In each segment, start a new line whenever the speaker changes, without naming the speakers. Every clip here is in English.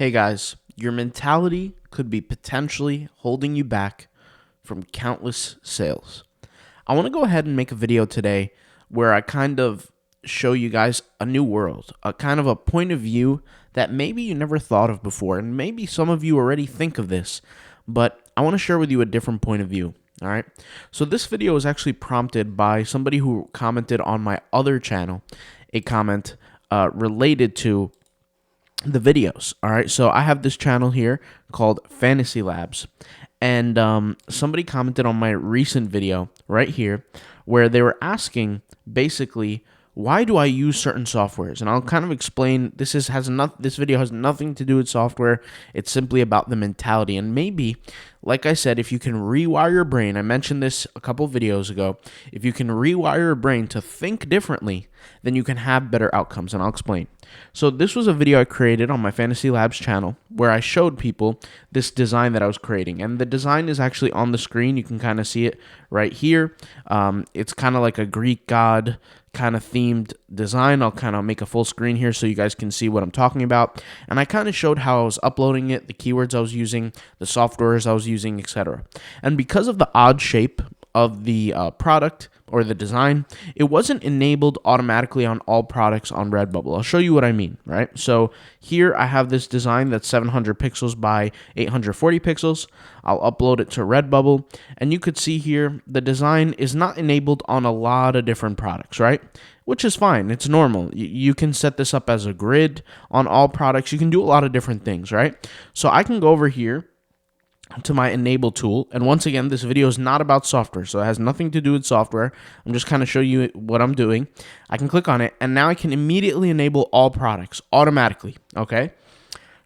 Hey guys, your mentality could be potentially holding you back from countless sales. I want to go ahead and make a video today where I kind of show you guys a new world, a kind of a point of view that maybe you never thought of before, and maybe some of you already think of this, but I want to share with you a different point of view. All right. So this video was actually prompted by somebody who commented on my other channel, a comment related to the videos. All right. So I have this channel here called Fantasy Labs. And somebody commented on my recent video right here where they were asking basically, why do I use certain softwares? And I'll kind of explain. This video has nothing to do with software. It's simply about the mentality. And maybe, like I said, if you can rewire your brain, I mentioned this a couple videos ago, if you can rewire your brain to think differently, then you can have better outcomes. And I'll explain. So this was a video I created on my Fantasy Labs channel where I showed people this design that I was creating. And the design is actually on the screen. You can kind of see it right here. It's kind of like a Greek god kind of themed design. I'll kind of make a full screen here so you guys can see what I'm talking about. And I kind of showed how I was uploading it, the keywords I was using, the softwares I was using, etc. And because of the odd shape of the product or the design, it wasn't enabled automatically on all products on Redbubble. I'll show you what I mean, right? So here I have this design that's 700 pixels by 840 pixels. I'll upload it to Redbubble, and you could see here the design is not enabled on a lot of different products, right? Which is fine. It's normal. You can set this up as a grid on all products. You can do a lot of different things, right? So I can go over here to my enable tool, and once again, this video is not about software, so it has nothing to do with software. I'm just kind of show you what I'm doing. I can click on it, and now I can immediately enable all products automatically. Okay,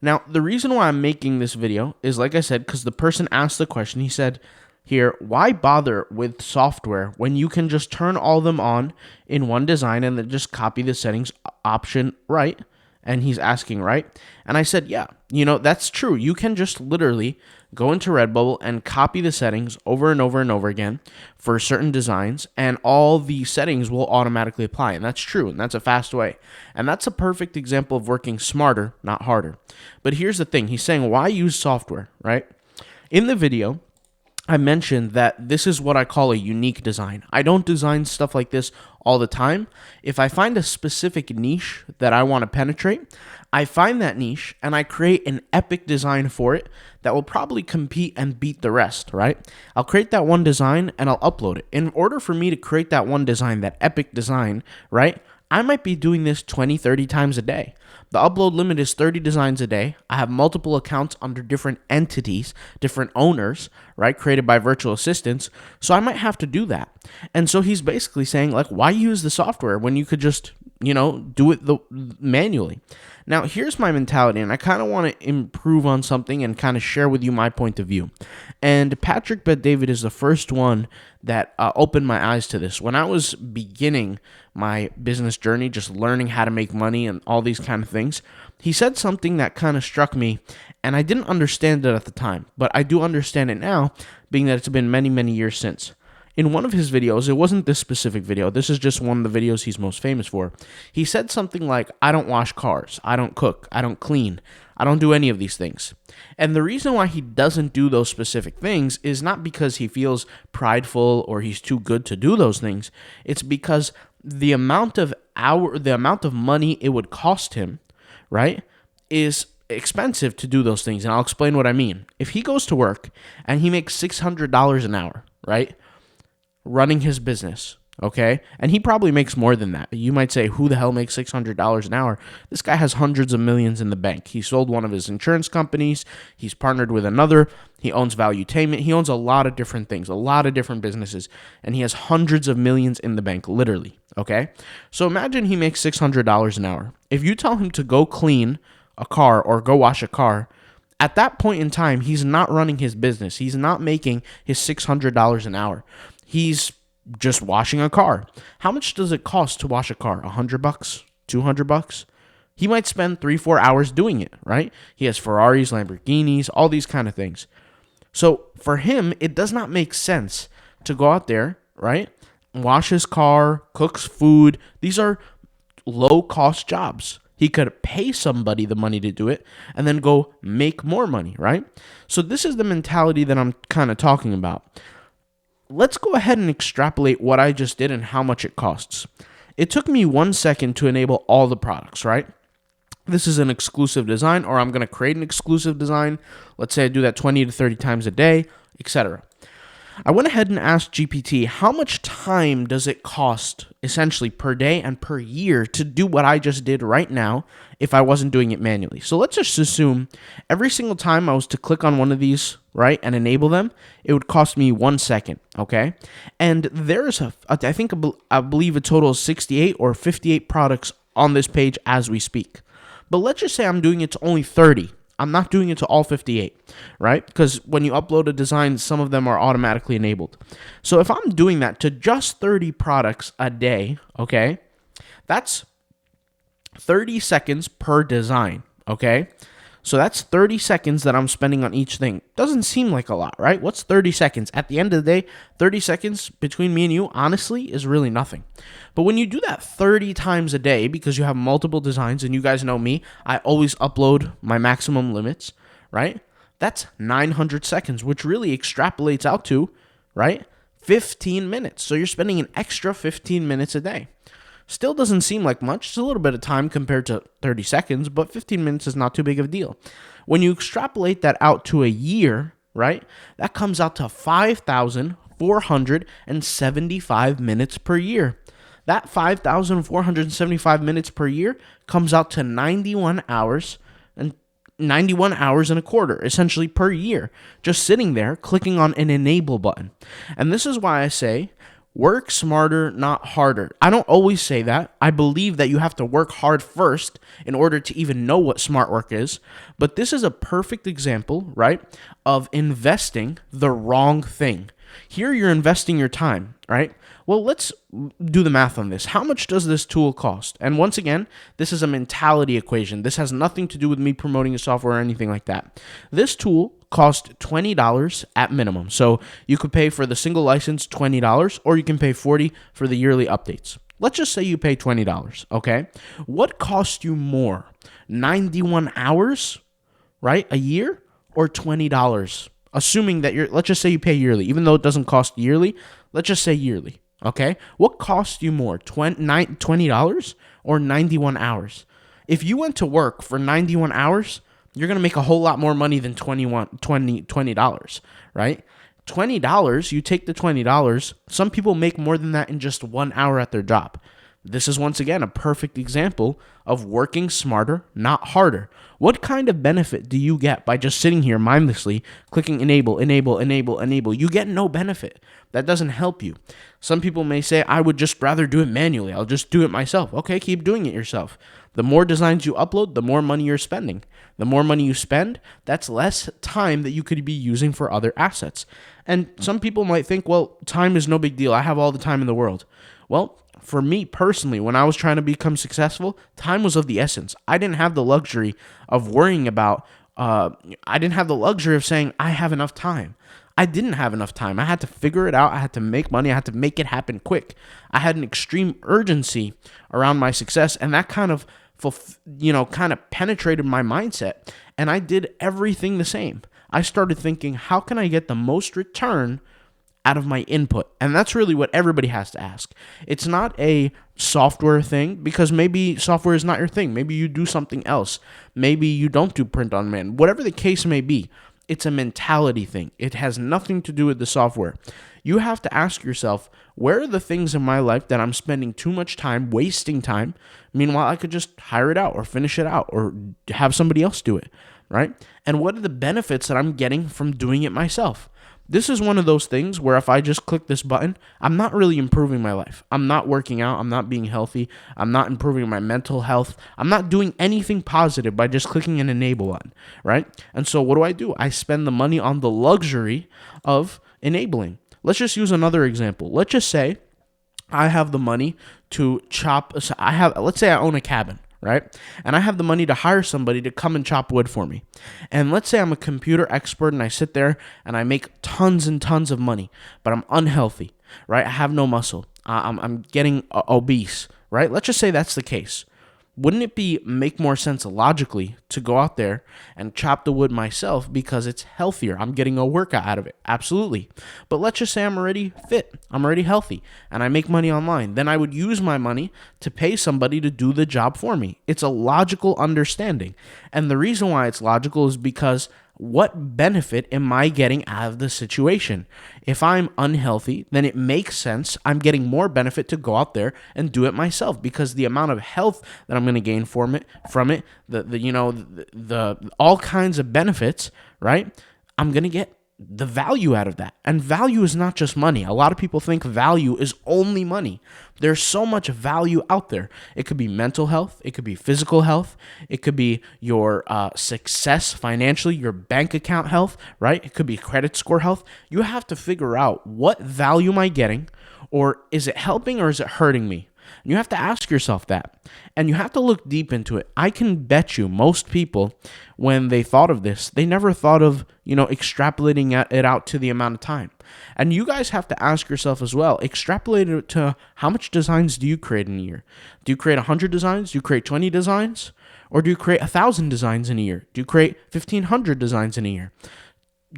now the reason why I'm making this video is, like I said, because the person asked the question. He said here, why bother with software when you can just turn all of them on in one design and then just copy the settings option, right? And he's asking, right? And I said, yeah, that's true. You can just literally go into Redbubble and copy the settings over and over and over again for certain designs, and all the settings will automatically apply. And that's true, and that's a fast way. And that's a perfect example of working smarter, not harder. But here's the thing. He's saying, why use software, right? In the video, I mentioned that this is what I call a unique design. I don't design stuff like this all the time. If I find a specific niche that I want to penetrate, I find that niche and I create an epic design for it that will probably compete and beat the rest, right? I'll create that one design and I'll upload it. In order for me to create that one design, that epic design, right, I might be doing this 20, 30 times a day. The upload limit is 30 designs a day. I have multiple accounts under different entities, different owners, right, created by virtual assistants. So I might have to do that. And so he's basically saying, like, why use the software when you could just, do it manually? Now, here's my mentality, and I kind of want to improve on something and kind of share with you my point of view. And Patrick Bet-David is the first one that opened my eyes to this. When I was beginning my business journey, just learning how to make money and all these kind of things, he said something that kind of struck me, and I didn't understand it at the time, but I do understand it now, being that it's been many, many years since. In one of his videos, it wasn't this specific video, this is just one of the videos he's most famous for, he said something like, I don't wash cars, I don't cook, I don't clean, I don't do any of these things. And the reason why he doesn't do those specific things is not because he feels prideful or he's too good to do those things. It's because the amount of money it would cost him, right, is expensive to do those things. And I'll explain what I mean. If he goes to work and he makes $600 an hour, right, running his business, okay? And he probably makes more than that. You might say, who the hell makes $600 an hour? This guy has hundreds of millions in the bank. He sold one of his insurance companies. He's partnered with another. He owns Valuetainment. He owns a lot of different things, a lot of different businesses. And he has hundreds of millions in the bank, literally, okay? So imagine he makes $600 an hour. If you tell him to go clean a car or go wash a car, at that point in time, he's not running his business. He's not making his $600 an hour. He's just washing a car. How much does it cost to wash a car? $100, $200? He might spend 3-4 hours doing it, right? He has Ferraris, Lamborghinis, all these kind of things. So for him, it does not make sense to go out there, right? Wash his car, cooks food. These are low-cost jobs. He could pay somebody the money to do it and then go make more money, right? So this is the mentality that I'm kind of talking about. Let's go ahead and extrapolate what I just did and how much it costs. It took me 1 second to enable all the products, right? This is an exclusive design, or I'm going to create an exclusive design. Let's say I do that 20 to 30 times a day, etc. I went ahead and asked GPT, how much time does it cost essentially per day and per year to do what I just did right now if I wasn't doing it manually? So let's just assume every single time I was to click on one of these, right, and enable them, it would cost me 1 second, okay? And there's I believe a total of 68 or 58 products on this page as we speak. But let's just say I'm doing it to only 30. I'm not doing it to all 58, right? Because when you upload a design, some of them are automatically enabled. So if I'm doing that to just 30 products a day, okay, that's 30 seconds per design, okay? So that's 30 seconds that I'm spending on each thing. Doesn't seem like a lot, right? What's 30 seconds? At the end of the day, 30 seconds between me and you, honestly, is really nothing. But when you do that 30 times a day, because you have multiple designs, and you guys know me, I always upload my maximum limits, right? That's 900 seconds, which really extrapolates out to, right, 15 minutes. So you're spending an extra 15 minutes a day. Still doesn't seem like much. It's a little bit of time compared to 30 seconds, but 15 minutes is not too big of a deal. When you extrapolate that out to a year, right, that comes out to 5,475 minutes per year. That 5,475 minutes per year comes out to 91 hours and 1/4, essentially, per year, just sitting there clicking on an enable button. And this is why I say, work smarter, not harder. I don't always say that. I believe that you have to work hard first in order to even know what smart work is. But this is a perfect example, right, of investing the wrong thing. Here you're investing your time, right? Well, let's do the math on this. How much does this tool cost? And once again, this is a mentality equation. This has nothing to do with me promoting a software or anything like that. This tool costs $20 at minimum. So you could pay for the single license $20, or you can pay $40 for the yearly updates. Let's just say you pay $20, okay? What costs you more? 91 hours, right, a year, or $20? Assuming that let's just say you pay yearly, even though it doesn't cost yearly, let's just say yearly, okay? What costs you more, $20 or 91 hours? If you went to work for 91 hours, you're going to make a whole lot more money than $20, right? $20, you take the $20, some people make more than that in just 1 hour at their job. This is, once again, a perfect example of working smarter, not harder. What kind of benefit do you get by just sitting here mindlessly clicking enable, enable, enable, enable? You get no benefit. That doesn't help you. Some people may say, I would just rather do it manually. I'll just do it myself. Okay, keep doing it yourself. The more designs you upload, the more money you're spending. The more money you spend, that's less time that you could be using for other assets. And some people might think, well, time is no big deal. I have all the time in the world. Well, for me personally, when I was trying to become successful, time was of the essence. I didn't have the luxury of worrying about, I didn't have the luxury of saying, I have enough time. I didn't have enough time. I had to figure it out. I had to make money. I had to make it happen quick. I had an extreme urgency around my success, and that kind of penetrated my mindset, and I did everything the same. I started thinking, how can I get the most return out of my input? And that's really what everybody has to ask. It's not a software thing, because maybe software is not your thing. Maybe you do something else. Maybe you don't do print on demand. Whatever the case may be, it's a mentality thing. It has nothing to do with the software. You have to ask yourself, where are the things in my life that I'm spending too much time, wasting time? Meanwhile, I could just hire it out or finish it out or have somebody else do it, right? And what are the benefits that I'm getting from doing it myself? This is one of those things where if I just click this button, I'm not really improving my life. I'm not working out. I'm not being healthy. I'm not improving my mental health. I'm not doing anything positive by just clicking an enable button, right? And so what do? I spend the money on the luxury of enabling. Let's just use another example. Let's just say I have the money to chop. Let's say I own a cabin, right? And I have the money to hire somebody to come and chop wood for me. And let's say I'm a computer expert and I sit there and I make tons and tons of money, but I'm unhealthy, right? I have no muscle. I'm getting obese, right? Let's just say that's the case. Wouldn't it make more sense logically to go out there and chop the wood myself because it's healthier? I'm getting a workout out of it. Absolutely. But let's just say I'm already fit. I'm already healthy and I make money online. Then I would use my money to pay somebody to do the job for me. It's a logical understanding. And the reason why it's logical is because what benefit am I getting out of the situation? If I'm unhealthy, then it makes sense. I'm getting more benefit to go out there and do it myself because the amount of health that I'm going to gain from it, the all kinds of benefits, right? I'm going to get the value out of that. And value is not just money. A lot of people think value is only money. There's so much value out there. It could be mental health. It could be physical health. It could be your success financially, your bank account health, right? It could be credit score health. You have to figure out what value am I getting, or is it helping or is it hurting me? You have to ask yourself that, and you have to look deep into it. I can bet you most people, when they thought of this, they never thought of, extrapolating it out to the amount of time. And you guys have to ask yourself as well, extrapolate it to how much designs do you create in a year? Do you create 100 designs? Do you create 20 designs? Or do you create 1,000 designs in a year? Do you create 1,500 designs in a year?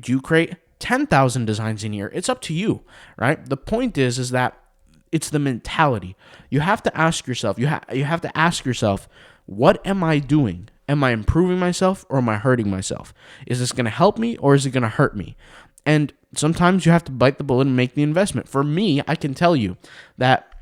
Do you create 10,000 designs in a year? It's up to you, right? The point is that it's the mentality. You have to ask yourself, you have to ask yourself, what am I doing? Am I improving myself or am I hurting myself? Is this going to help me or is it going to hurt me? And sometimes you have to bite the bullet and make the investment. For me, I can tell you that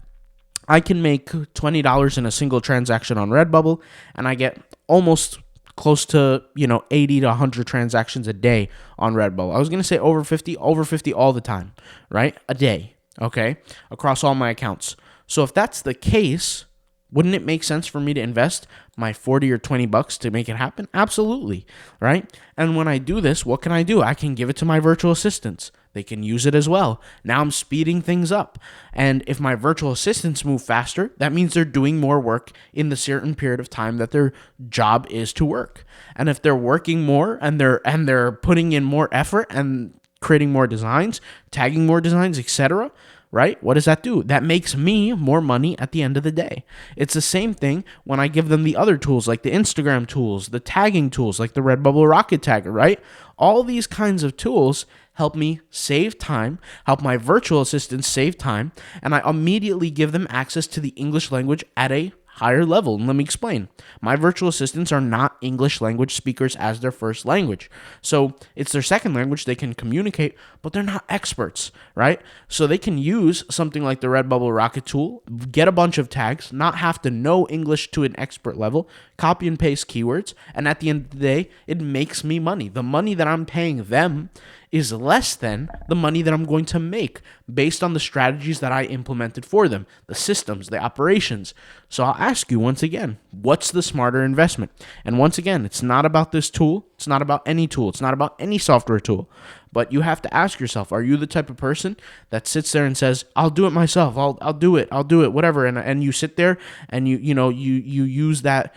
I can make $20 in a single transaction on Redbubble, and I get almost close to 80 to 100 transactions a day on Redbubble. I was going to say over 50 all the time, right? A day. Okay, across all my accounts. So if that's the case, wouldn't it make sense for me to invest my 40 or 20 bucks to make it happen? Absolutely, right? And when I do this, what can I do? I can give it to my virtual assistants. They can use it as well. Now I'm speeding things up. And if my virtual assistants move faster, that means they're doing more work in the certain period of time that their job is to work. And if they're working more and they're putting in more effort and creating more designs, tagging more designs, etc., right? What does that do? That makes me more money at the end of the day. It's the same thing when I give them the other tools, like the Instagram tools, the tagging tools, like the Redbubble Rocket Tagger, right? All these kinds of tools help me save time, help my virtual assistants save time, and I immediately give them access to the English language at a higher level. And let me explain. My virtual assistants are not English language speakers as their first language. So it's their second language. They can communicate, but they're not experts, right? So they can use something like the Redbubble Rocket tool, get a bunch of tags, not have to know English to an expert level, copy and paste keywords, and at the end of the day, it makes me money. The money that I'm paying them is less than the money that I'm going to make based on the strategies that I implemented for them, the systems, the operations. So I'll ask you once again, what's the smarter investment? And once again, it's not about this tool. It's not about any tool. It's not about any software tool. But you have to ask yourself, are you the type of person that sits there and says, I'll do it myself. I'll do it, whatever. And you sit there and you use that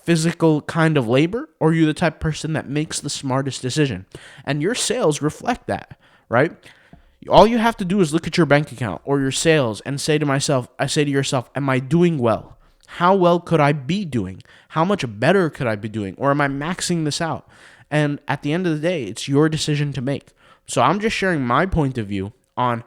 physical kind of labor, or are you the type of person that makes the smartest decision? And your sales reflect that, right? All you have to do is look at your bank account or your sales and say to yourself, am I doing well? How well could I be doing? How much better could I be doing? Or am I maxing this out? And at the end of the day, it's your decision to make. So I'm just sharing my point of view on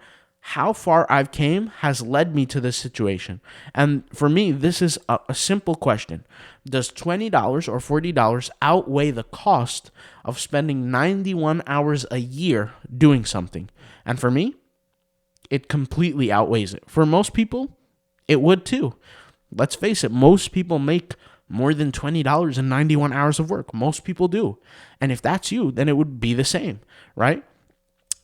how far I've came has led me to this situation. And for me, this is a simple question. Does $20 or $40 outweigh the cost of spending 91 hours a year doing something? And for me, it completely outweighs it. For most people, it would too. Let's face it, most people make more than $20 in 91 hours of work. Most people do. And if that's you, then it would be the same, right?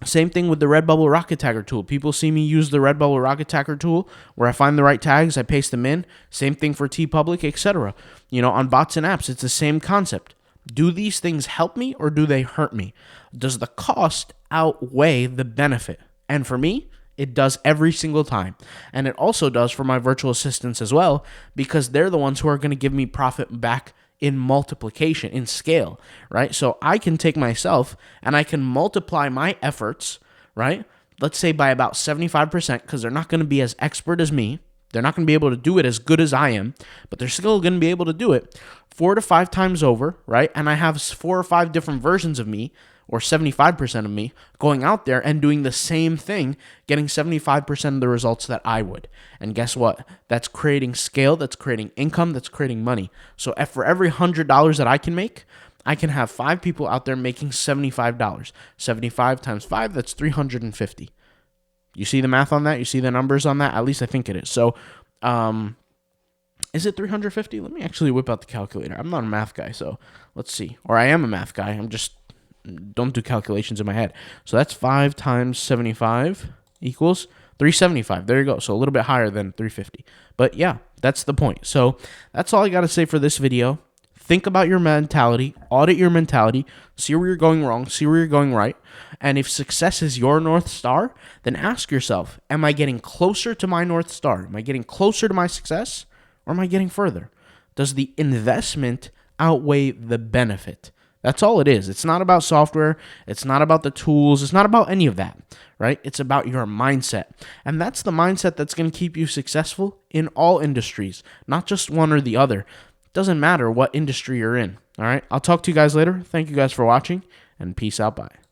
Same thing with the Redbubble Rocket Tagger tool. People see me use the Redbubble Rocket Tagger tool where I find the right tags, I paste them in. Same thing for TeePublic, etc. On bots and apps, it's the same concept. Do these things help me or do they hurt me? Does the cost outweigh the benefit? And for me, it does every single time. And it also does for my virtual assistants as well, because they're the ones who are going to give me profit back in multiplication, in scale, right? So I can take myself and I can multiply my efforts, right? Let's say by about 75%, because they're not going to be as expert as me, They're not going to be able to do it as good as I am, but they're still going to be able to do it 4 to 5 times over, right? And I have 4 or 5 different versions of me, or 75% of me, going out there and doing the same thing, getting 75% of the results that I would. And guess what? That's creating scale, that's creating income, that's creating money. So for every $100 that I can make, I can have 5 people out there making $75. 75 times 5, that's 350. You see the math on that? You see the numbers on that? At least I think it is. So, is it 350? Let me actually whip out the calculator. I'm not a math guy, so let's see. Or I am a math guy. I'm just don't do calculations in my head. So that's 5 times 75 equals 375. There you go. So a little bit higher than 350. But yeah, that's the point. So that's all I got to say for this video. Think about your mentality, audit your mentality, see where you're going wrong, see where you're going right. And if success is your North Star, then ask yourself, am I getting closer to my North Star? Am I getting closer to my success, or am I getting further? Does the investment outweigh the benefit? That's all it is. It's not about software. It's not about the tools. It's not about any of that, right? It's about your mindset. And that's the mindset that's going to keep you successful in all industries, not just one or the other. Doesn't matter what industry you're in. All right. I'll talk to you guys later. Thank you guys for watching, and peace out. Bye.